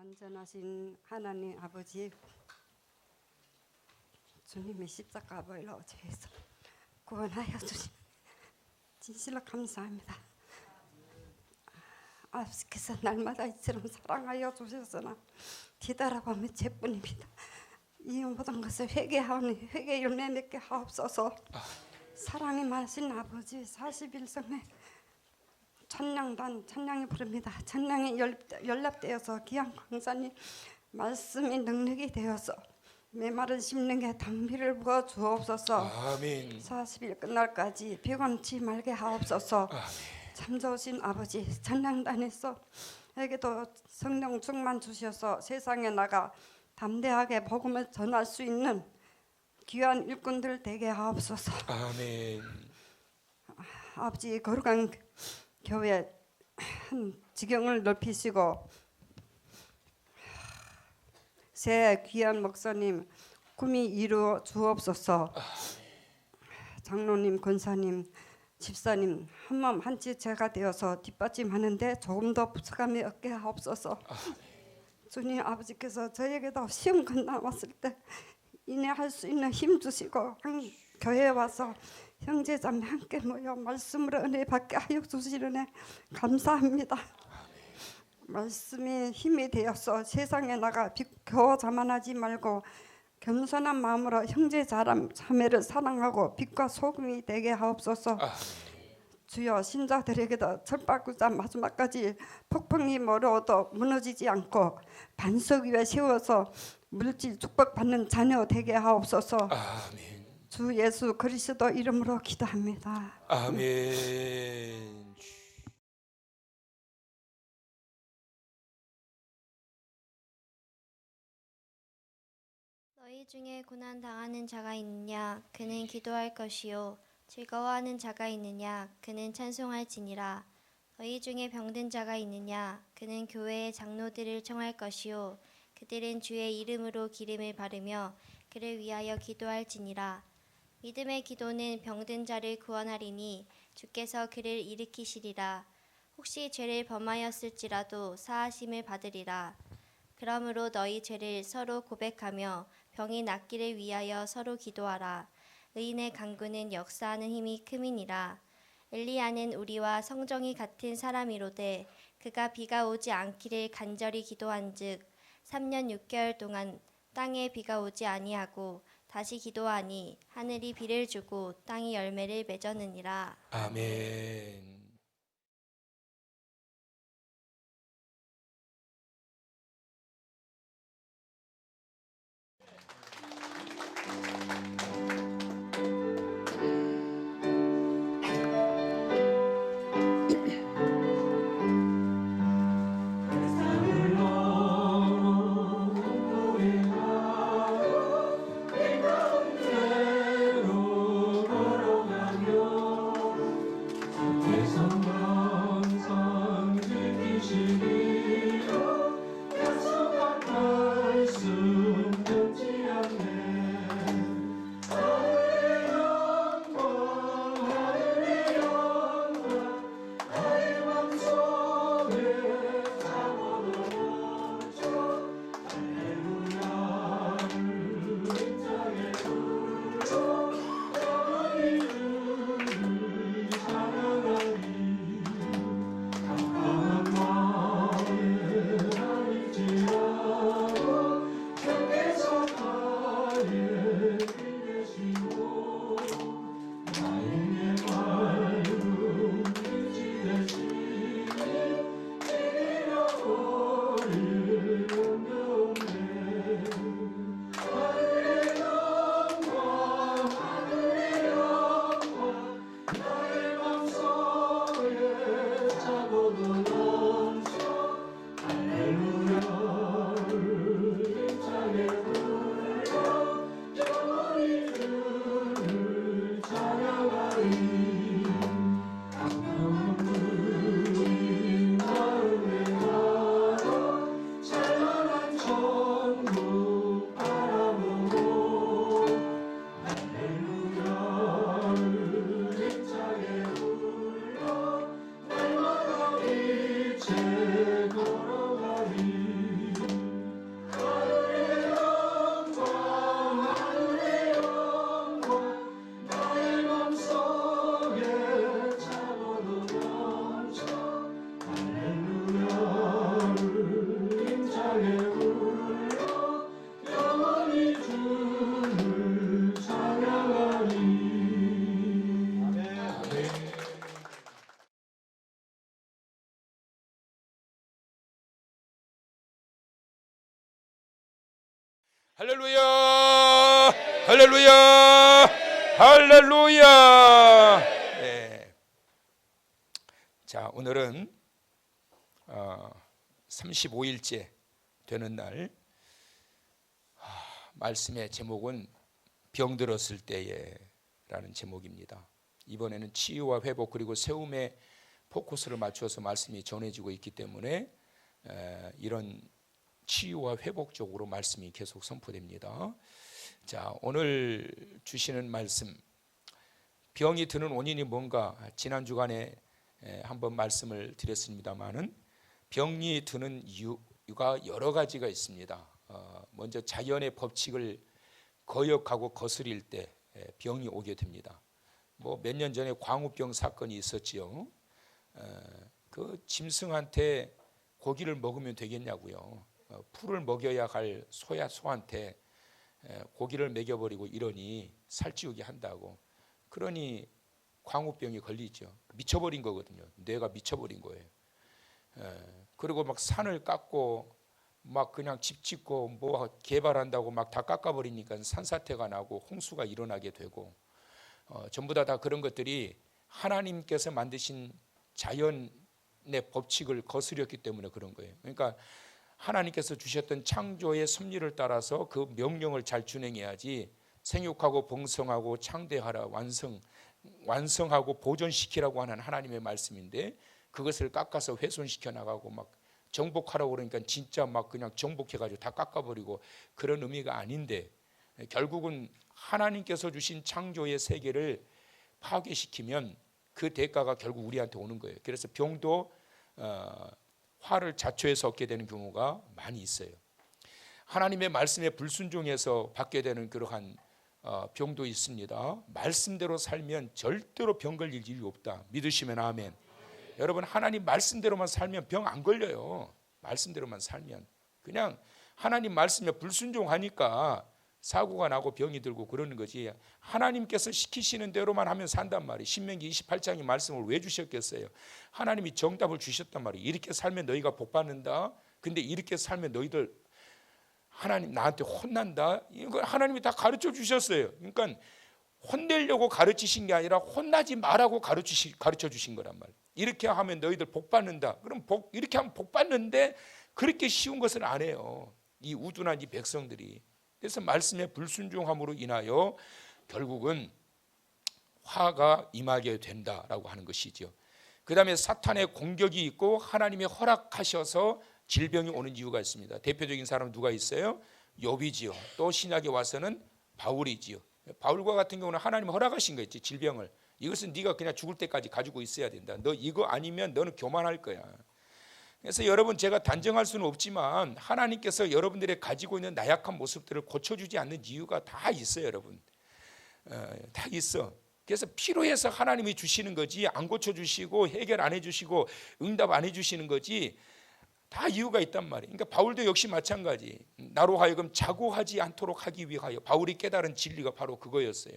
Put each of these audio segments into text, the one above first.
완전하신 하나님 아버지, 주님의 십자가 보혈로 죄에서 구원하여 주신 진실로 감사합니다. 아버지께서 날마다 이처럼 사랑하여 주셨으나 뒤돌아보면 죄뿐입니다. 이 모든 것을 회개하오니 회개 열매 맺게 하옵소서. 사랑이 많으신 아버지, 41성의 찬양단 찬양이 부릅니다. 찬양이 연락되어서 귀한 강사님 말씀이 능력이 되어서 메마른 심령에 단비를 부어 주옵소서. 아멘. 40일 끝날까지 비관치 말게 하옵소서. 아멘. 참 좋으신 아버지, 찬양단에서 에게도 성령 충만 주셔서 세상에 나가 담대하게 복음을 전할 수 있는 귀한 일꾼들 되게 하옵소서. 아멘. 아버지, 거룩한 교회 한 지경을 넓히시고 새 귀한 목사님 꿈이 이루어 주옵소서. 장로님, 권사님, 집사님 한몸 한지체가 되어서 뒷받침하는데 조금 더 부족함이 없게 하옵소서. 주님 아버지께서 저에게도 시험 끝남았을 때 인내할 수 있는 힘 주시고 교회에 와서 형제자매 함께 모여 말씀으로 은혜 받게 하여 주시려니 감사합니다. 말씀이 힘이 되어서 세상에 나가 비켜 자만하지 말고 겸손한 마음으로 형제 자매를 사랑하고 빛과 소금이 되게 하옵소서. 주여, 신자들에게도 철바구자 마지막까지 폭풍이 몰아오도 무너지지 않고 반석 위에 세워서 물질 축복받는 자녀 되게 하옵소서. 아멘. 주 예수 그리스도 이름으로 기도합니다. 아멘. 너희 중에 고난 당하는 자가 있느냐? 그는 기도할 것이요. 즐거워하는 자가 있느냐? 그는 찬송할지니라. 너희 중에 병든 자가 있느냐? 그는 교회의 장로들을 청할 것이요. 그들은 주의 이름으로 기름을 바르며 그를 위하여 기도할지니라. 믿음의 기도는 병든 자를 구원하리니 주께서 그를 일으키시리라. 혹시 죄를 범하였을지라도 사하심을 받으리라. 그러므로 너희 죄를 서로 고백하며 병이 낫기를 위하여 서로 기도하라. 의인의 간구는 역사하는 힘이 큼이니라. 엘리야는 우리와 성정이 같은 사람이로되 그가 비가 오지 않기를 간절히 기도한즉 3년 6개월 동안 땅에 비가 오지 아니하고 다시 기도하니 하늘이 비를 주고 땅이 열매를 맺었느니라. 아멘. 내 할렐루야, 할렐루야, 할렐루야. 네. 자, 오늘은 35일째 되는 날. 말씀의 제목은 병들었을 때에 라는 제목입니다. 이번에는 치유와 회복 그리고 세움에 포커스를 맞춰서 말씀이 전해지고 있기 때문에 이런 치유와 회복 쪽으로 말씀이 계속 선포됩니다. 자, 오늘 주시는 말씀, 병이 드는 원인이 뭔가 지난 주간에 한번 말씀을 드렸습니다만은 병이 드는 이유가 여러 가지가 있습니다. 먼저 자연의 법칙을 거역하고 거스릴 때 병이 오게 됩니다. 뭐 몇 년 전에 광우병 사건이 있었지요. 그 짐승한테 고기를 먹으면 되겠냐고요. 풀을 먹여야 할 소한테 고기를 먹여버리고 이러니 살찌우게 한다고. 그러니 광우병이 걸리죠. 미쳐버린 거거든요. 뇌가 미쳐버린 거예요. 그리고 막 산을 깎고 막 그냥 집 짓고 뭐 개발한다고 막 다 깎아버리니까 산사태가 나고 홍수가 일어나게 되고 전부 다 그런 것들이 하나님께서 만드신 자연의 법칙을 거스렸기 때문에 그런 거예요. 그러니까 하나님께서 주셨던 창조의 섭리를 따라서 그 명령을 잘 준행해야지 생육하고 번성하고 창대하라 완성하고 보존시키라고 하는 하나님의 말씀인데 그것을 깎아서 훼손시켜 나가고 막 정복하라고 그러니까 진짜 막 그냥 정복해가지고 다 깎아버리고 그런 의미가 아닌데 결국은 하나님께서 주신 창조의 세계를 파괴시키면 그 대가가 결국 우리한테 오는 거예요. 그래서 병도 화를 자초해서 얻게 되는 경우가 많이 있어요. 하나님의 말씀에 불순종해서 받게 되는 그러한 병도 있습니다. 말씀대로 살면 절대로 병 걸릴 일이 없다. 믿으시면 아멘. 여러분, 하나님 말씀대로만 살면 병 안 걸려요. 말씀대로만 살면 그냥 하나님 말씀에 불순종하니까 사고가 나고 병이 들고 그러는 거지. 하나님께서 시키시는 대로만 하면 산단 말이에요. 신명기 28장의 말씀을 왜 주셨겠어요? 하나님이 정답을 주셨단 말이에요. 이렇게 살면 너희가 복 받는다. 근데 이렇게 살면 너희들 하나님 나한테 혼난다. 이거 하나님이 다 가르쳐 주셨어요. 그러니까 혼내려고 가르치신 게 아니라 혼나지 말라고 가르쳐 주신 거란 말이에요. 이렇게 하면 너희들 복 받는다. 그럼 이렇게 하면 복 받는데 그렇게 쉬운 것은 안 해요. 이 우둔한 이 백성들이. 그래서 말씀의 불순종함으로 인하여 결국은 화가 임하게 된다라고 하는 것이죠. 그 다음에 사탄의 공격이 있고 하나님이 허락하셔서 질병이 오는 이유가 있습니다. 대표적인 사람은 누가 있어요? 욥이지요. 또 신약에 와서는 바울이지요. 바울과 같은 경우는 하나님이 허락하신 거 있지, 질병을. 이것은 네가 그냥 죽을 때까지 가지고 있어야 된다. 너 이거 아니면 너는 교만할 거야. 그래서 여러분, 제가 단정할 수는 없지만 하나님께서 여러분들이 가지고 있는 나약한 모습들을 고쳐주지 않는 이유가 다 있어요. 여러분, 다 있어. 그래서 필요해서 하나님이 주시는 거지, 안 고쳐주시고 해결 안 해주시고 응답 안 해주시는 거지, 다 이유가 있단 말이에요. 그러니까 바울도 역시 마찬가지. 나로 하여금 자고하지 않도록 하기 위하여. 바울이 깨달은 진리가 바로 그거였어요.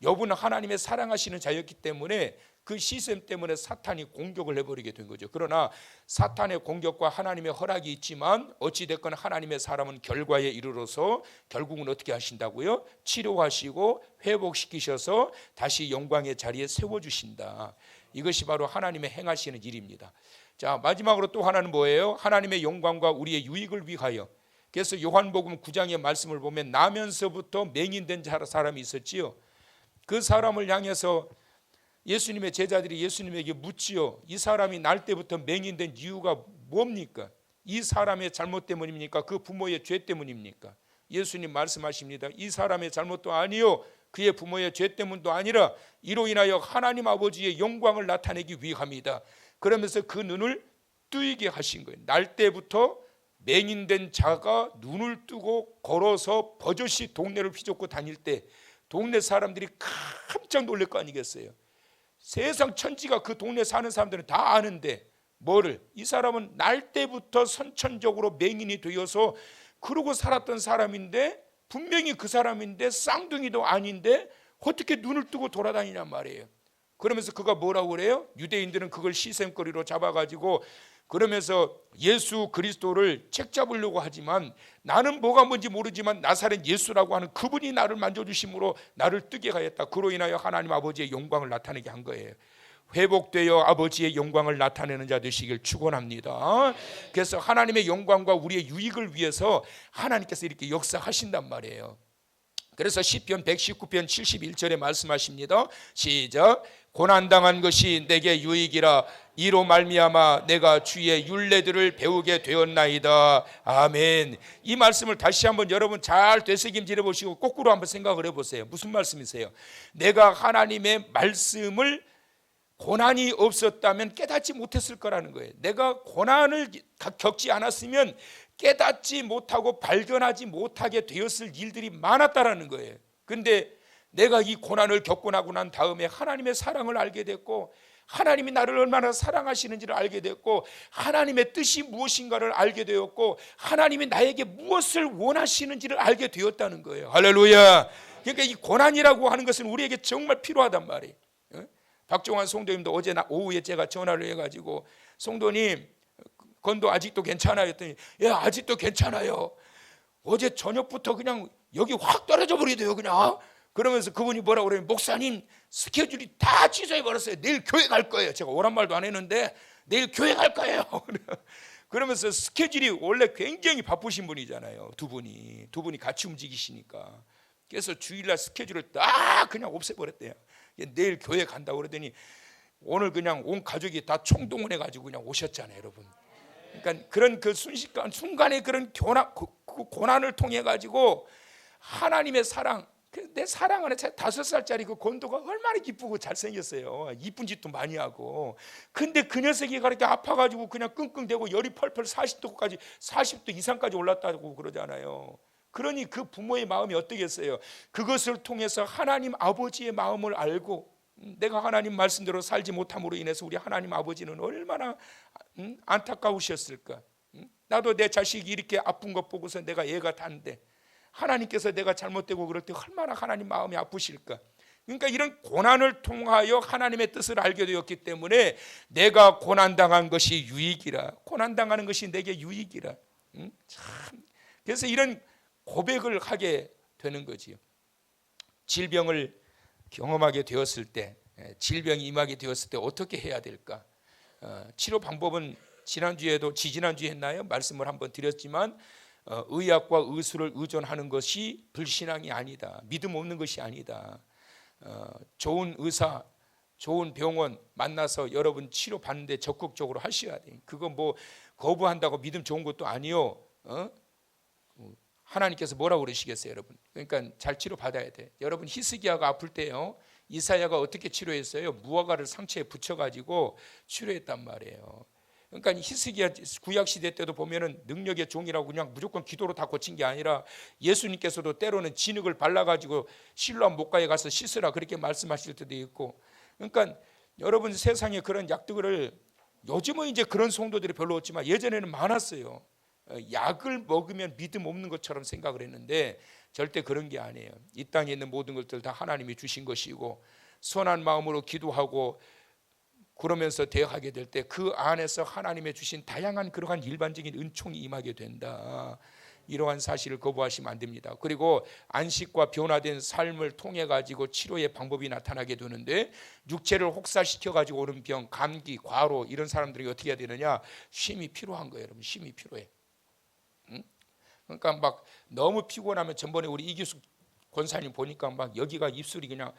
욥은 하나님의 사랑하시는 자였기 때문에 그 시스템 때문에 사탄이 공격을 해버리게 된 거죠. 그러나 사탄의 공격과 하나님의 허락이 있지만 어찌됐건 하나님의 사람은 결과에 이르러서 결국은 어떻게 하신다고요? 치료하시고 회복시키셔서 다시 영광의 자리에 세워주신다. 이것이 바로 하나님의 행하시는 일입니다. 자, 마지막으로 또 하나는 뭐예요? 하나님의 영광과 우리의 유익을 위하여. 그래서 요한복음 9장의 말씀을 보면 나면서부터 맹인된 사람이 있었지요. 그 사람을 향해서 예수님의 제자들이 예수님에게 묻지요. 이 사람이 날 때부터 맹인된 이유가 뭡니까? 이 사람의 잘못 때문입니까? 그 부모의 죄 때문입니까? 예수님 말씀하십니다. 이 사람의 잘못도 아니요, 그의 부모의 죄 때문도 아니라 이로 인하여 하나님 아버지의 영광을 나타내기 위함이다. 그러면서 그 눈을 뜨이게 하신 거예요. 날 때부터 맹인된 자가 눈을 뜨고 걸어서 버젓이 동네를 휘젓고 다닐 때 동네 사람들이 깜짝 놀랄 거 아니겠어요? 세상 천지가 그 동네 사는 사람들은 다 아는데 뭐를? 이 사람은 날 때부터 선천적으로 맹인이 되어서 그러고 살았던 사람인데, 분명히 그 사람인데 쌍둥이도 아닌데 어떻게 눈을 뜨고 돌아다니냔 말이에요. 그러면서 그가 뭐라고 그래요? 유대인들은 그걸 시샘거리로 잡아가지고 그러면서 예수 그리스도를 책잡으려고 하지만 나는 뭐가 뭔지 모르지만 나사렛 예수라고 하는 그분이 나를 만져주심으로 나를 뜨게 하였다. 그로 인하여 하나님 아버지의 영광을 나타내게 한 거예요. 회복되어 아버지의 영광을 나타내는 자 되시길 축원합니다. 그래서 하나님의 영광과 우리의 유익을 위해서 하나님께서 이렇게 역사하신단 말이에요. 그래서 시편 119편 71절에 말씀하십니다. 시작. 고난당한 것이 내게 유익이라 이로 말미암아 내가 주의 율례들을 배우게 되었나이다. 아멘. 이 말씀을 다시 한번 여러분 잘 되새김질해 보시고 거꾸로 한번 생각을 해보세요. 무슨 말씀이세요? 내가 하나님의 말씀을 고난이 없었다면 깨닫지 못했을 거라는 거예요. 내가 고난을 겪지 않았으면 깨닫지 못하고 발견하지 못하게 되었을 일들이 많았다라는 거예요. 근데 내가 이 고난을 겪고 나고 난 다음에 하나님의 사랑을 알게 됐고 하나님이 나를 얼마나 사랑하시는지를 알게 됐고 하나님의 뜻이 무엇인가를 알게 되었고 하나님이 나에게 무엇을 원하시는지를 알게 되었다는 거예요. 할렐루야. 그러니까 이 고난이라고 하는 것은 우리에게 정말 필요하단 말이에요. 박종환 성도님도 어제 오후에 제가 전화를 해가지고 성도님 건도 아직도 괜찮아요 했더니 예 아직도 괜찮아요. 어제 저녁부터 그냥 여기 확 떨어져 버리대요 그냥. 그러면서 그분이 뭐라고 그래요? 목사님 스케줄이 다 취소해버렸어요. 내일 교회 갈 거예요. 제가 오란 말도 안 했는데 내일 교회 갈 거예요. 그러면서 스케줄이 원래 굉장히 바쁘신 분이잖아요. 두 분이 같이 움직이시니까. 그래서 주일날 스케줄을 딱 그냥 없애버렸대요. 내일 교회 간다고 그러더니 오늘 그냥 온 가족이 다 총동원해가지고 그냥 오셨잖아요 여러분. 그러니까 그런 그 순간의 그런 고난을 통해 가지고 하나님의 사랑, 내 사랑 안에 5살짜리 그 건도가 얼마나 기쁘고 잘생겼어요. 이쁜 짓도 많이 하고. 근데 그 녀석이 그렇게 아파가지고 그냥 끙끙대고 열이 펄펄 40도 이상까지 올랐다고 그러잖아요. 그러니 그 부모의 마음이 어떻겠어요? 그것을 통해서 하나님 아버지의 마음을 알고 내가 하나님 말씀대로 살지 못함으로 인해서 우리 하나님 아버지는 얼마나 안타까우셨을까. 나도 내 자식이 이렇게 아픈 것 보고서 내가 애가 탄데 하나님께서 내가 잘못되고 그럴 때 얼마나 하나님 마음이 아프실까. 그러니까 이런 고난을 통하여 하나님의 뜻을 알게 되었기 때문에 내가 고난당한 것이 유익이라. 고난당하는 것이 내게 유익이라. 참. 그래서 이런 고백을 하게 되는 거지요. 질병을 경험하게 되었을 때, 질병이 임하게 되었을 때 어떻게 해야 될까? 치료 방법은 지난주에 했나요? 말씀을 한번 드렸지만 의학과 의술을 의존하는 것이 불신앙이 아니다. 믿음 없는 것이 아니다. 좋은 의사, 좋은 병원 만나서 여러분 치료 받는데 적극적으로 하셔야 돼요. 그거 뭐 거부한다고 믿음 좋은 것도 아니요. 하나님께서 뭐라고 그러시겠어요 여러분? 그러니까 잘 치료받아야 돼. 여러분 히스기야가 아플 때요 이사야가 어떻게 치료했어요? 무화과를 상처에 붙여가지고 치료했단 말이에요. 그러니까 히스기야 구약시대 때도 보면은 능력의 종이라고 그냥 무조건 기도로 다 고친 게 아니라 예수님께서도 때로는 진흙을 발라가지고 실로암 목가에 가서 씻으라 그렇게 말씀하실 때도 있고. 그러니까 여러분 세상에 그런 약들을 요즘은 이제 그런 성도들이 별로 없지만 예전에는 많았어요. 약을 먹으면 믿음 없는 것처럼 생각을 했는데 절대 그런 게 아니에요. 이 땅에 있는 모든 것들 다 하나님이 주신 것이고 선한 마음으로 기도하고 그러면서 대하게 될 때 그 안에서 하나님의 주신 다양한 그러한 일반적인 은총이 임하게 된다. 이러한 사실을 거부하시면 안 됩니다. 그리고 안식과 변화된 삶을 통해 가지고 치료의 방법이 나타나게 되는데 육체를 혹사시켜 가지고 오는 병, 감기, 과로 이런 사람들이 어떻게 해야 되느냐? 쉼이 필요한 거예요, 여러분. 쉼이 필요해. 그러니까 막 너무 피곤하면 전번에 우리 이규숙 권사님 보니까 막 여기가 입술이 그냥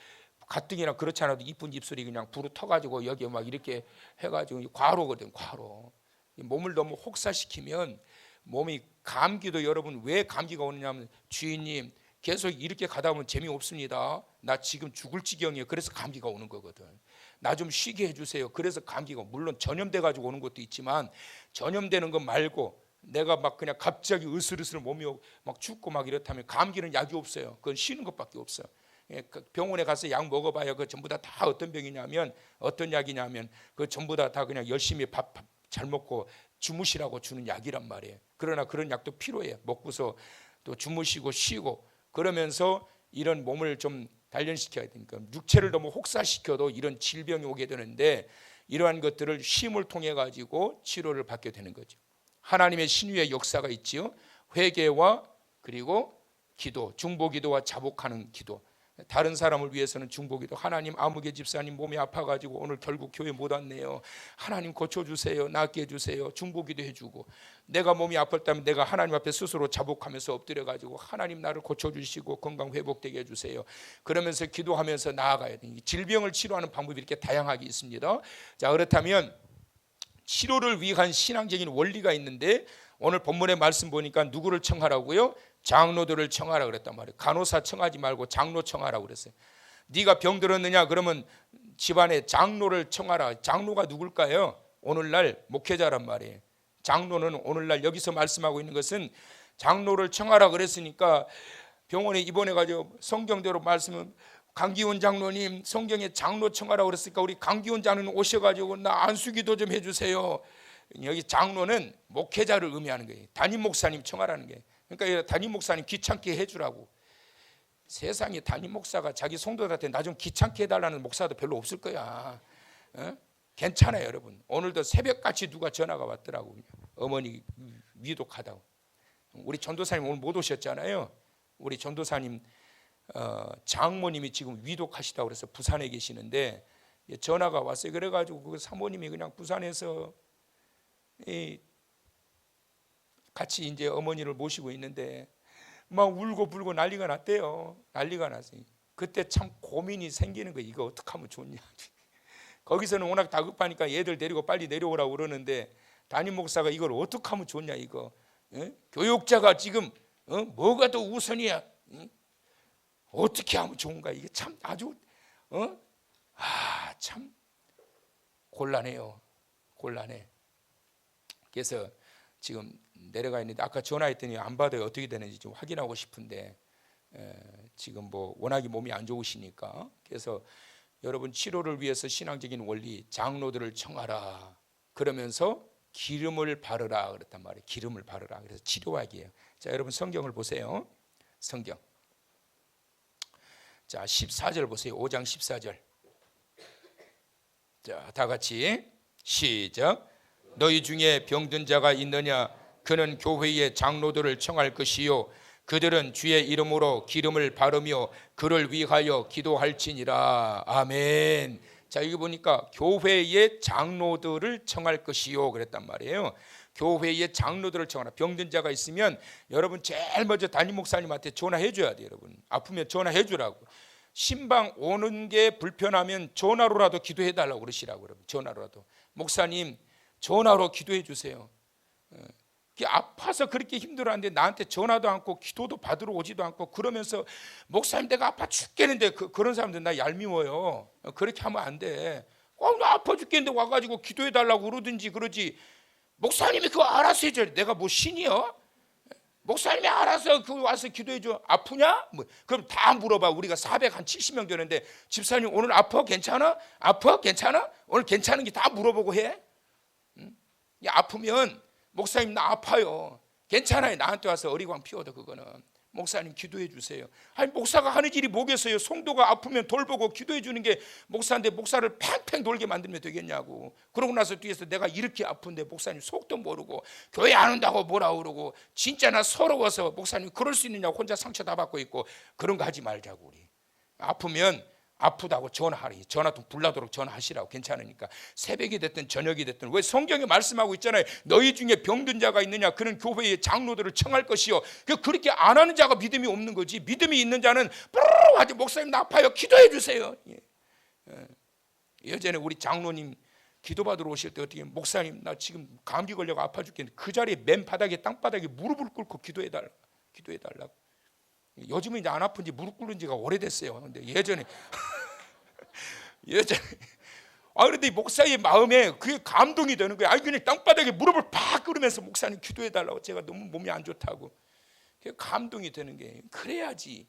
가뜩이나 그렇지 않아도 이쁜 입술이 그냥 부르 터가지고 여기 막 이렇게 해가지고 과로거든. 과로. 몸을 너무 혹사시키면 몸이 감기도 여러분 왜 감기가 오느냐면 주인님 계속 이렇게 가다 보면 재미없습니다. 나 지금 죽을 지경이에요. 그래서 감기가 오는 거거든. 나 좀 쉬게 해주세요. 그래서 감기가 물론 전염돼 가지고 오는 것도 있지만 전염되는 거 말고 내가 막 그냥 갑자기 으슬으슬 몸이 막 춥고 막 이렇다면 감기는 약이 없어요. 그건 쉬는 것밖에 없어. 병원에 가서 약 먹어봐야 그 전부 다 어떤 병이냐면 어떤 약이냐면 그 전부 다 그냥 열심히 밥 잘 먹고 주무시라고 주는 약이란 말이에요. 그러나 그런 약도 필요해요. 먹고서 또 주무시고 쉬고 그러면서 이런 몸을 좀 단련시켜야 되니까 육체를 너무 혹사시켜도 이런 질병이 오게 되는데 이러한 것들을 쉼을 통해 가지고 치료를 받게 되는 거죠. 하나님의 신유의 역사가 있지요. 회개와 그리고 기도, 중보기도와 자복하는 기도. 다른 사람을 위해서는 중보기도. 하나님, 아무개 집사님 몸이 아파가지고 오늘 결국 교회 못 왔네요. 하나님 고쳐주세요. 낫게 해주세요. 중보기도 해주고, 내가 몸이 아팠다면 내가 하나님 앞에 스스로 자복하면서 엎드려가지고 하나님 나를 고쳐주시고 건강 회복되게 해주세요. 그러면서 기도하면서 나아가야 돼요. 질병을 치료하는 방법이 이렇게 다양하게 있습니다. 자, 그렇다면 치료를 위한 신앙적인 원리가 있는데, 오늘 본문의 말씀 보니까 누구를 청하라고요? 장로들을 청하라 그랬단 말이에요. 간호사 청하지 말고 장로 청하라고 그랬어요. 네가 병들었느냐? 그러면 집안에 장로를 청하라. 장로가 누굴까요? 오늘날 목회자란 말이에요. 장로는 오늘날 여기서 말씀하고 있는 것은 장로를 청하라 그랬으니까 병원에 입원해가지고 성경대로 말씀은 강기훈 장로님 성경에 장로 청하라 그랬으니까 우리 강기훈 장로님 오셔가지고 나 안수기도 좀 해주세요. 여기 장로는 목회자를 의미하는 거예요. 담임 목사님 청하라는 게. 그러니까 담임 목사님 귀찮게 해주라고. 세상에 담임 목사가 자기 성도들한테 나 좀 귀찮게 해달라는 목사도 별로 없을 거야. 괜찮아요 여러분. 오늘도 새벽같이 누가 전화가 왔더라고. 어머니 위독하다고. 우리 전도사님 오늘 못 오셨잖아요. 우리 전도사님 장모님이 지금 위독하시다고 그래서 부산에 계시는데 전화가 왔어요. 그래가지고 그 사모님이 그냥 부산에서 같이 이제 어머니를 모시고 있는데 막 울고 불고 난리가 났대요. 난리가 났어요. 그때 참 고민이 생기는 거예요. 이거 어떻게 하면 좋냐. 거기서는 워낙 다급하니까 얘들 데리고 빨리 내려오라고 그러는데 담임 목사가 이걸 어떻게 하면 좋냐 이거. 교육자가 지금 뭐가 더 우선이야. 어떻게 하면 좋은가. 이게 참 아주 참 곤란해요. 곤란해. 그래서 지금 내려가 있는데 아까 전화했더니 안 받아요. 어떻게 되는지 좀 확인하고 싶은데 지금 뭐 워낙에 몸이 안 좋으시니까. 그래서 여러분 치료를 위해서 신앙적인 원리 장로들을 청하라. 그러면서 기름을 바르라 그랬단 말이에요. 기름을 바르라. 그래서 치료하기예요. 자, 여러분 성경을 보세요. 성경. 자, 14절 보세요. 5장 14절. 자, 다 같이 시작. 너희 중에 병든 자가 있느냐? 그는 교회의 장로들을 청할 것이요 그들은 주의 이름으로 기름을 바르며 그를 위하여 기도할지니라. 아멘. 자, 여기 보니까 교회의 장로들을 청할 것이요 그랬단 말이에요. 교회의 장로들을 청하라. 병든 자가 있으면 여러분 제일 먼저 담임 목사님한테 전화해 줘야 돼요. 여러분 아프면 전화해 주라고. 신방 오는 게 불편하면 전화로라도 기도해 달라고 그러시라고. 여러분 전화로라도. 목사님 전화로 기도해 주세요. 아파서 그렇게 힘들어하는데 나한테 전화도 않고 기도도 받으러 오지도 않고 그러면서 목사님 내가 아파 죽겠는데 그런 사람들 나 얄미워요. 그렇게 하면 안 돼. 나 아파 죽겠는데 와가지고 기도해 달라고 그러든지 그러지. 목사님이 그거 알아서 해줘야 돼. 내가 뭐 신이요? 목사님이 알아서 그 와서 기도해 줘. 아프냐? 그럼 다 물어봐. 우리가 470명 되는데 집사님 오늘 아파? 괜찮아? 아파? 괜찮아? 오늘 괜찮은 게 다 물어보고 해? 아프면 목사님 나 아파요. 괜찮아요. 나한테 와서 어리광 피워도 그거는. 목사님 기도해 주세요. 아니 목사가 하는 일이 뭐겠어요. 성도가 아프면 돌보고 기도해 주는 게 목사인데 목사를 팽팽 돌게 만들면 되겠냐고. 그러고 나서 뒤에서 내가 이렇게 아픈데 목사님 속도 모르고 교회 안 온다고 뭐라 그러고 진짜 나 서러워서 목사님 그럴 수 있느냐고 혼자 상처 다 받고 있고 그런 거 하지 말자고. 우리 아프면 아프다고 전화하리. 전화통 불나도록 전화하시라고. 괜찮으니까. 새벽이 됐든 저녁이 됐든. 왜 성경에 말씀하고 있잖아요. 너희 중에 병든 자가 있느냐? 그는 교회의 장로들을 청할 것이요. 그렇게 안 하는 자가 믿음이 없는 거지. 믿음이 있는 자는 뿌르르 하지. 목사님 나 아파요. 기도해 주세요. 예전에 우리 장로님 기도받으러 오실 때 어떻게 목사님 나 지금 감기 걸려서 아파 죽겠는데 그 자리에 맨바닥에 땅바닥에 무릎을 꿇고 기도해 달라고. 요즘은 이제 안 아픈지 무릎 꿇는 지가 오래됐어요. 근데 예전에 그런데 목사의 마음에 그게 감동이 되는 거예요. 그냥 땅바닥에 무릎을 팍 꿇으면서 목사님 기도해 달라고. 제가 너무 몸이 안 좋다고. 그게 감동이 되는 게. 그래야지.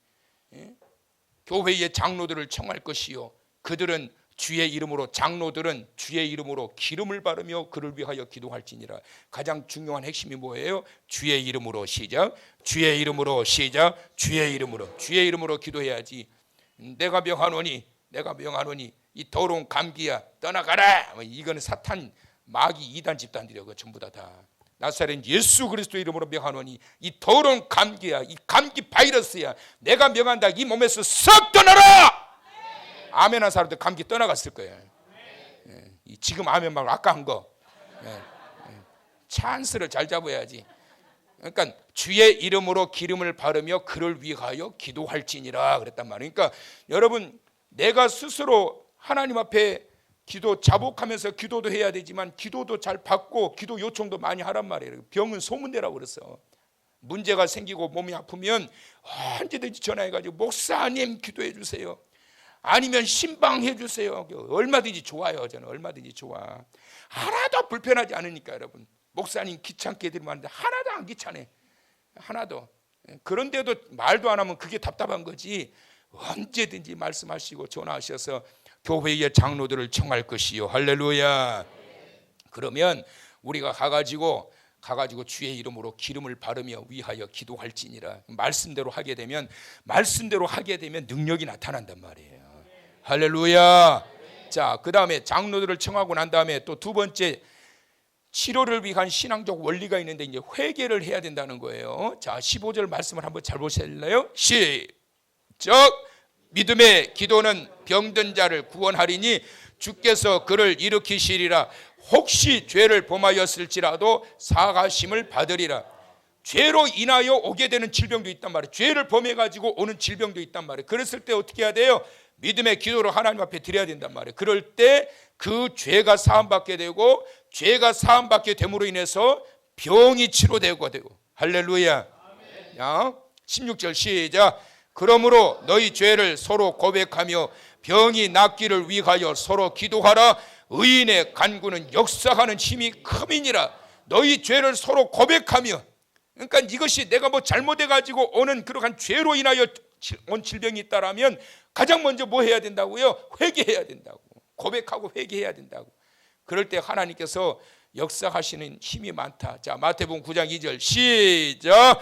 교회의 장로들을 청할 것이요 그들은 주의 이름으로 장로들은 주의 이름으로 기름을 바르며 그를 위하여 기도할지니라. 가장 중요한 핵심이 뭐예요? 주의 이름으로 시작. 주의 이름으로 시작. 주의 이름으로 기도해야지. 내가 명하노니 이 더러운 감기야 떠나가라. 이거는 사탄 마귀 이단 집단들이야. 전부 다 나사렛 예수 그리스도 이름으로 명하노니 이 더러운 감기야, 이 감기 바이러스야, 내가 명한다. 이 몸에서 썩 떠나라. 아멘 한 사람들 감기 떠나갔을 거예요. 지금 아멘 말고 아까 한 거 찬스를 잘 잡아야지. 그러니까 주의 이름으로 기름을 바르며 그를 위하여 기도할지니라 그랬단 말이에요. 그러니까 여러분, 내가 스스로 하나님 앞에 기도 자복하면서 기도도 해야 되지만 기도도 잘 받고 기도 요청도 많이 하란 말이에요. 병은 소문대라고 그랬어. 문제가 생기고 몸이 아프면 언제든지 전화해가지고 목사님 기도해 주세요, 아니면 신방해 주세요. 얼마든지 좋아요. 저는 얼마든지 좋아. 하나도 불편하지 않으니까. 여러분, 목사님 귀찮게 해드리면 하는데 하나도 안 귀찮아. 하나도. 그런데도 말도 안 하면 그게 답답한 거지. 언제든지 말씀하시고 전화하셔서 교회의 장로들을 청할 것이요. 할렐루야. 그러면 우리가 가가지고 주의 이름으로 기름을 바르며 위하여 기도할지니라. 말씀대로 하게 되면 능력이 나타난단 말이에요. 할렐루야. 자, 그 다음에 장로들을 청하고 난 다음에 또 두 번째, 치료를 위한 신앙적 원리가 있는데 이제 회개를 해야 된다는 거예요. 자, 15절 말씀을 한번 잘 보실래요? 시작. 믿음의 기도는 병든 자를 구원하리니 주께서 그를 일으키시리라. 혹시 죄를 범하였을지라도 사하심을 받으리라. 죄로 인하여 오게 되는 질병도 있단 말이에요. 죄를 범해가지고 오는 질병도 있단 말이에요. 그랬을 때 어떻게 해야 돼요? 믿음의 기도를 하나님 앞에 드려야 된단 말이에요. 그럴 때 그 죄가 사함받게 되고, 죄가 사함받게 됨으로 인해서 병이 치료되고 되고. 할렐루야. 16절 시작. 그러므로 너희 죄를 서로 고백하며 병이 낫기를 위하여 서로 기도하라. 의인의 간구는 역사하는 힘이 큼이니라. 너희 죄를 서로 고백하며, 그러니까 이것이 내가 뭐 잘못해가지고 오는 그러한 죄로 인하여 온 질병이 있다라면 가장 먼저 뭐 해야 된다고요? 회개해야 된다고. 고백하고 회개해야 된다고. 그럴 때 하나님께서 역사하시는 힘이 많다. 자, 마태복음 9장 2절 시작.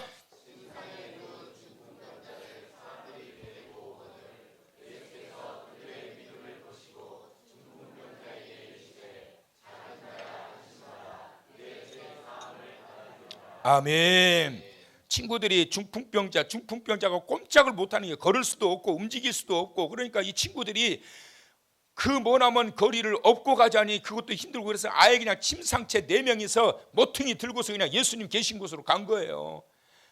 아멘. 친구들이 중풍병자가 꼼짝을 못하는 게, 걸을 수도 없고 움직일 수도 없고, 그러니까 이 친구들이 그 머나먼 거리를 업고 가자니 그것도 힘들고, 그래서 아예 그냥 침상체 4명이서 모퉁이 들고서 그냥 예수님 계신 곳으로 간 거예요.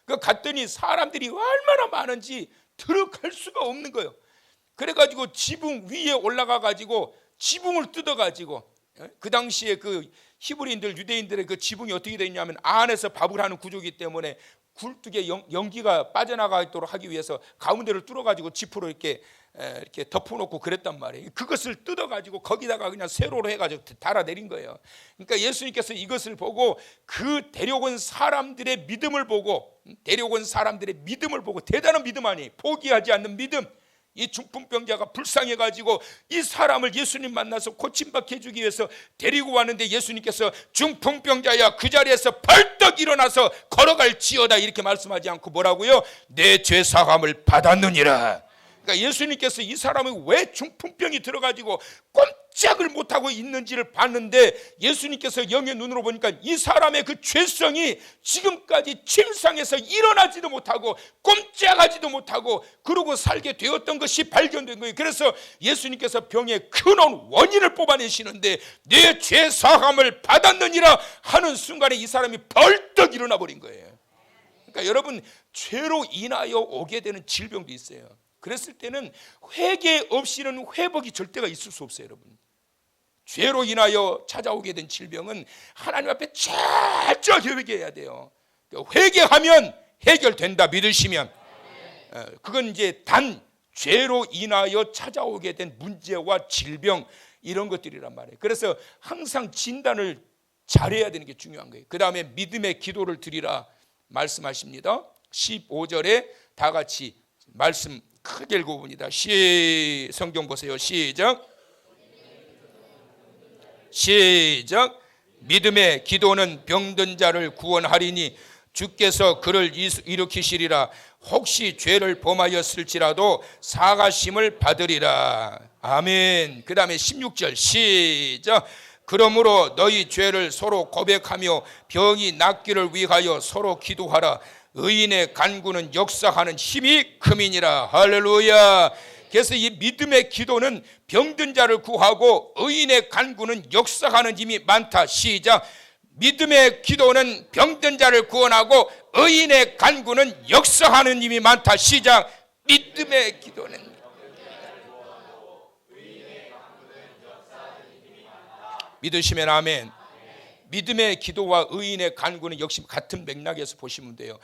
그 갔더니 사람들이 얼마나 많은지 들어갈 수가 없는 거예요. 그래가지고 지붕 위에 올라가가지고 지붕을 뜯어가지고, 그 당시에 그 히브리인들, 유대인들의 그 지붕이 어떻게 되냐면 안에서 밥을 하는 구조이기 때문에 굴뚝에 연기가 빠져나가도록 하기 위해서 가운데를 뚫어가지고 지프로 이렇게 덮어놓고 그랬단 말이에요. 그것을 뜯어가지고 거기다가 그냥 세로로 해가지고 달아내린 거예요. 그러니까 예수님께서 이것을 보고 그 데려온 사람들의 믿음을 보고, 대단한 믿음 아니, 포기하지 않는 믿음. 이 중풍병자가 불쌍해가지고 이 사람을 예수님 만나서 고침받게 해주기 위해서 데리고 왔는데, 예수님께서 중풍병자야 그 자리에서 벌떡 일어나서 걸어갈지어다 이렇게 말씀하지 않고 뭐라고요? 내 죄사함을 받았느니라. 그러니까 예수님께서 이 사람이 왜 중풍병이 들어가지고 꼼짝을 못하고 있는지를 봤는데, 예수님께서 영의 눈으로 보니까 이 사람의 그 죄성이 지금까지 침상에서 일어나지도 못하고 꼼짝하지도 못하고 그러고 살게 되었던 것이 발견된 거예요. 그래서 예수님께서 병의 근원 원인을 뽑아내시는데, 내 죄사함을 받았느니라 하는 순간에 이 사람이 벌떡 일어나 버린 거예요. 그러니까 여러분, 죄로 인하여 오게 되는 질병도 있어요. 그랬을 때는 회개 없이는 회복이 절대가 있을 수 없어요. 여러분, 죄로 인하여 찾아오게 된 질병은 하나님 앞에 철저히 회개해야 돼요. 회개하면 해결된다 믿으시면, 그건 이제 단 죄로 인하여 찾아오게 된 문제와 질병, 이런 것들이란 말이에요. 그래서 항상 진단을 잘해야 되는 게 중요한 거예요. 그 다음에 믿음의 기도를 드리라 말씀하십니다. 15절에 다 같이 말씀 크게 읽어봅니다. 성경 보세요. 시작. 믿음의 기도는 병든 자를 구원하리니 주께서 그를 일으키시리라. 혹시 죄를 범하였을지라도 사가심을 받으리라. 아멘. 그 다음에 16절 시작. 그러므로 너희 죄를 서로 고백하며 병이 낫기를 위하여 서로 기도하라. 의인의 간구는 역사하는 힘이 큼이니라. 할렐루야. 그래서 이 믿음의 기도는 병든 자를 구하고 의인의 간구는 역사하는 힘이 많다. 시작. 믿음의 기도는 병든 자를 구원하고 의인의 간구는 역사하는 힘이 많다. 시작. 믿음의 기도는 믿으시면 아멘. 믿음의 기도와 의인의 간구는 역시 같은 맥락에서 보시면 돼요.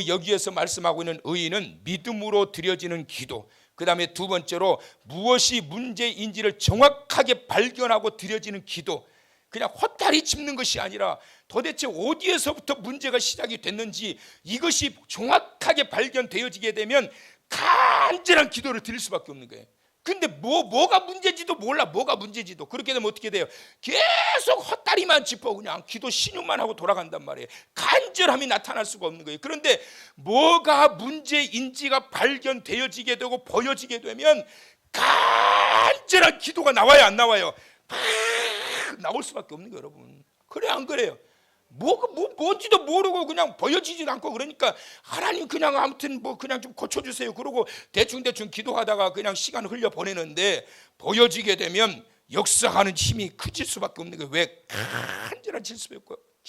여기에서 말씀하고 있는 의인은 믿음으로 드려지는 기도, 그 다음에 두 번째로 무엇이 문제인지를 정확하게 발견하고 드려지는 기도. 그냥 헛다리 짚는 것이 아니라 도대체 어디에서부터 문제가 시작이 됐는지 이것이 정확하게 발견되어지게 되면 간절한 기도를 드릴 수밖에 없는 거예요. 근데 뭐가 문제인지도 몰라. 뭐가 문제인지도. 그렇게 되면 어떻게 돼요? 계속 헛다리만 짚어 그냥 기도 신용만 하고 돌아간단 말이에요. 간절함이 나타날 수가 없는 거예요. 그런데 뭐가 문제인지가 발견되어지게 되고 보여지게 되면 간절한 기도가 나와요, 안 나와요? 나올 수밖에 없는 거예요, 여러분. 그래 안 그래요? 뭔지도 모르고 그냥 보여지지도 않고 그러니까 하나님 그냥 아무튼 그냥 좀 고쳐주세요 그러고 대충 기도하다가 그냥 시간 흘려 보내는데 보여지게 되면 역사하는 힘이 커질 수밖에 없는 거예요. 왜? 간절한 질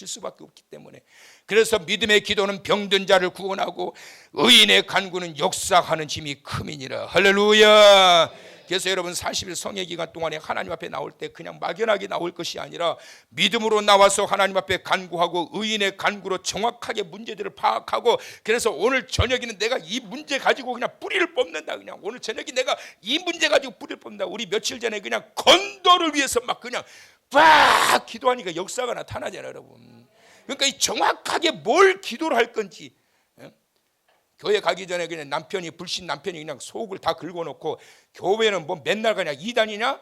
수밖에 없기 때문에. 그래서 믿음의 기도는 병든 자를 구원하고 의인의 간구는 역사하는 힘이 큼이니라. 할렐루야. 그래서 여러분 40일 성회 기간 동안에 하나님 앞에 나올 때 그냥 막연하게 나올 것이 아니라 믿음으로 나와서 하나님 앞에 간구하고 의인의 간구로 정확하게 문제들을 파악하고, 그래서 오늘 저녁에는 내가 이 문제 가지고 그냥 뿌리를 뽑는다. 그냥 오늘 저녁에 내가 이 문제 가지고 뿌리를 뽑는다. 우리 며칠 전에 그냥 건도를 위해서 막 그냥 빡 기도하니까 역사가 나타나잖아요, 여러분. 그러니까 이 정확하게 뭘 기도를 할 건지. 교회 가기 전에 그냥 불신 남편이 그냥 속을 다 긁어놓고 교회는 뭐 맨날 그냥 이단이냐?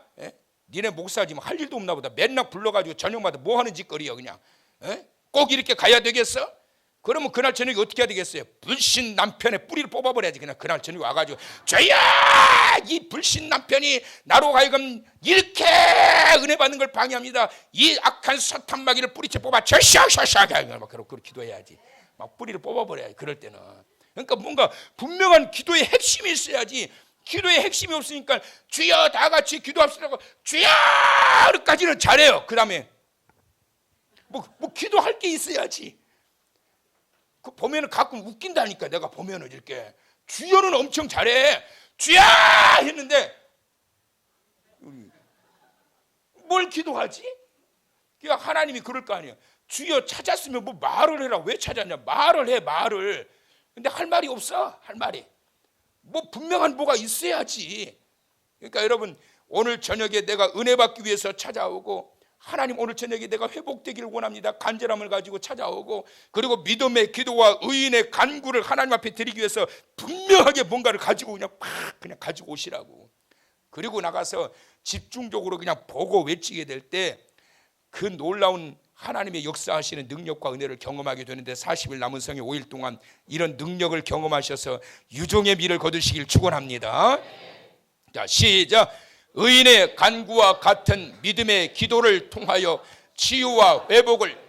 니네 목사지 뭐 할 일도 없나 보다. 맨날 불러가지고 저녁마다 뭐 하는 짓거리야 그냥. 꼭 이렇게 가야 되겠어? 그러면 그날 저녁에 어떻게 해야 되겠어요? 불신 남편의 뿌리를 뽑아버려야지. 그냥 그날 저녁에 와가지고 죄야! 이 불신 남편이 나로 하여금 이렇게 은혜 받는 걸 방해합니다. 이 악한 사탄 마귀를 뿌리채 뽑아 샤샤샤샤 막 그렇게 기도해야지. 막 뿌리를 뽑아버려야지. 그럴 때는. 그러니까 뭔가 분명한 기도의 핵심이 있어야지. 기도의 핵심이 없으니까 주여 다 같이 기도합시다고 주여까지는 잘해요. 그 다음에 뭐 기도할 게 있어야지. 그 보면은 가끔 웃긴다니까. 내가 보면은 이렇게 주여는 엄청 잘해. 주여 했는데 뭘 기도하지? 그러니까 하나님이 그럴 거 아니에요. 주여 찾았으면 뭐 말을 해라. 왜 찾았냐? 말을 해, 말을. 근데 할 말이 없어. 할 말이 뭐 분명한 뭐가 있어야지. 그러니까 여러분 오늘 저녁에 내가 은혜 받기 위해서 찾아오고, 하나님 오늘 저녁에 내가 회복되기를 원합니다. 간절함을 가지고 찾아오고, 그리고 믿음의 기도와 의인의 간구를 하나님 앞에 드리기 위해서 분명하게 뭔가를 가지고 그냥 가지고 오시라고. 그리고 나가서 집중적으로 그냥 보고 외치게 될 때 그 놀라운 하나님의 역사하시는 능력과 은혜를 경험하게 되는데, 40일 남은 성의 5일 동안 이런 능력을 경험하셔서 유종의 미를 거두시길 축원합니다. 자, 시작. 의인의 간구와 같은 믿음의 기도를 통하여 치유와 회복을,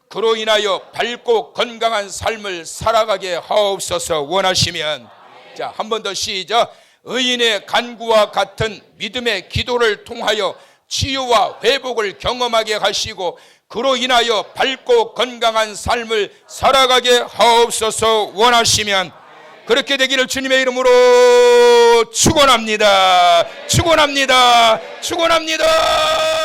그로 인하여 밝고 건강한 삶을 살아가게 하옵소서. 원하시면. 자, 한 번 더 시작. 의인의 간구와 같은 믿음의 기도를 통하여 치유와 회복을 경험하게 하시고, 그로 인하여 밝고 건강한 삶을 살아가게 하옵소서. 원하시면. 그렇게 되기를 주님의 이름으로 축원합니다. 축원합니다. 축원합니다.